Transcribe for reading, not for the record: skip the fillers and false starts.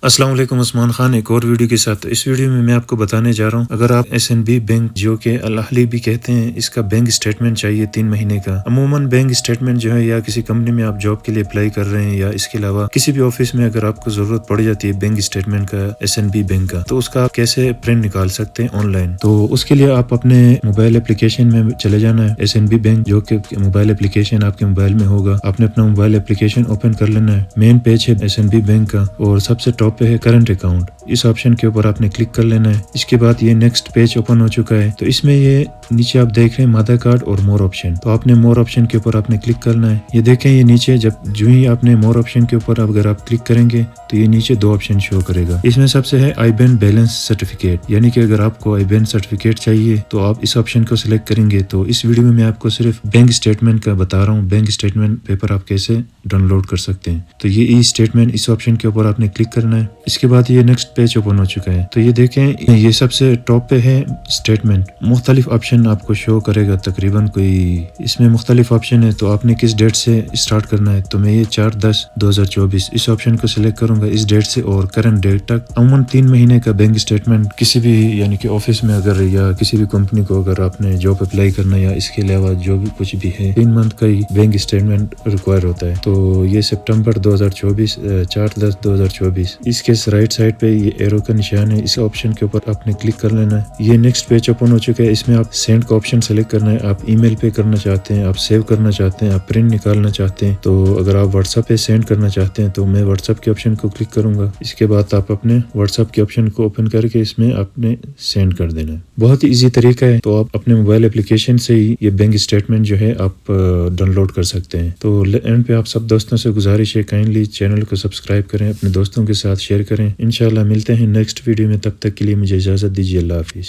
السلام علیکم، عثمان خان ایک اور ویڈیو کے ساتھ۔ اس ویڈیو میں آپ کو بتانے جا رہا ہوں، اگر آپ SNB بینک جو کہ الاہلی بھی کہتے ہیں، اس کا بینک سٹیٹمنٹ چاہیے 3 مہینے کا۔ عموماً بینک سٹیٹمنٹ جو ہے یا کسی کمپنی میں آپ جاب کے لیے اپلائی کر رہے ہیں یا اس کے علاوہ کسی بھی آفس میں اگر آپ کو ضرورت پڑ جاتی ہے بینک سٹیٹمنٹ کا SNB بینک کا، تو اس کا آپ کیسے پرنٹ نکال سکتے ہیں آن لائن۔ تو اس کے لیے آپ اپنے موبائل اپلیکیشن میں چلے جانا ہے۔ SNB بینک جو کہ موبائل اپلیکیشن آپ کے موبائل میں ہوگا، آپ نے اپنا موبائل اپلیکیشن اوپن کر لینا ہے۔ مین پیج ہے SNB بینک کا اور سب سے ٹاپ پہ ہے کرنٹ اکاؤنٹ۔ اس آپشن کے اوپر آپ نے کلک کر لینا ہے۔ اس کے بعد یہ نیکسٹ پیج اوپن ہو چکا ہے۔ تو اس میں یہ نیچے آپ دیکھ رہے ہیں مدر کارڈ اور مور آپشن، تو آپ نے مور آپشن کے اوپر آپ نے کلک کرنا ہے۔ یہ دیکھیں یہ نیچے جو ہی آپ نے مور آپشن کے اوپر اگر آپ کلک کریں گے تو یہ نیچے 2 آپشن شو کرے گا۔ اس میں سب سے ہے آئی بین بیلنس سرٹیفکیٹ، یعنی کہ اگر آپ کو آئی بین سرٹیفکیٹ چاہیے تو آپ اس آپشن کو سلیکٹ کریں گے۔ تو اس ویڈیو میں آپ کو صرف بینک سٹیٹمنٹ کا بتا رہا ہوں، بینک سٹیٹمنٹ پیپر آپ کیسے ڈاؤن لوڈ کر سکتے ہیں۔ تو یہ ای سٹیٹمنٹ اس آپشن کے اوپر آپ نے کلک کرنا ہے۔ اس کے بعد یہ نیکسٹ پیج اوپن ہو چکا ہے۔ تو یہ دیکھیں یہ سب سے ٹاپ پہ ہے سٹیٹمنٹ۔ مختلف آپشن آپ کو شو کرے گا، تقریباً کوئی اس میں مختلف آپشن ہے۔ تو آپ نے کس ڈیٹ سے اسٹارٹ کرنا ہے، تو میں یہ 4/10/2024 اس آپشن کو سلیکٹ کروں گا، اس ڈیٹ سے اور کرنٹ ڈیٹ تک۔ عموماً 3 مہینے کا بینک سٹیٹمنٹ کسی بھی یعنی کہ آفس میں اگر یا کسی بھی کمپنی کو اگر آپ نے جاب اپلائی کرنا یا اس کے علاوہ جو بھی کچھ بھی ہے 3 منتھ کا ہی بینک سٹیٹمنٹ ریکوائر ہوتا ہے۔ تو یہ سپٹمبر 2024 4/10/2024 اس کے رائٹ سائڈ پہ یہ ایرو کا نشان ہے، اس آپشن کے اوپر آپ نے کلک کر لینا ہے۔ یہ نیکسٹ پیج اوپن ہو چکا ہے۔ اس میں آپ سینڈ کا آپشن سلیکٹ کرنا ہے۔ آپ ای میل پہ کرنا چاہتے ہیں، آپ سیو کرنا چاہتے ہیں، آپ پرنٹ نکالنا چاہتے ہیں۔ تو اگر آپ واٹس ایپ پہ سینڈ کرنا چاہتے ہیں تو میں واٹس ایپ کے آپشن کو کلک کروں گا۔ اس کے بعد آپ اپنے واٹس ایپ کے آپشن کو اوپن کر کے اس میں آپ نے سینڈ کر دینا ہے۔ بہت ہی ایزی طریقہ ہے۔ تو آپ اپنے موبائل اپلیکیشن سے ہی یہ بینک سٹیٹمنٹ جو ہے آپ ڈاؤن لوڈ کر سکتے ہیں۔ تو اینڈ پہ آپ سب دوستوں سے گزارش ہے کائنڈلی چینل کو سبسکرائب کریں، اپنے دوستوں کے ساتھ شیئر کریں۔ انشاءاللہ ملتے ہیں نیکسٹ ویڈیو میں، تب تک کے لیے مجھے اجازت دیجیے۔ اللہ حافظ۔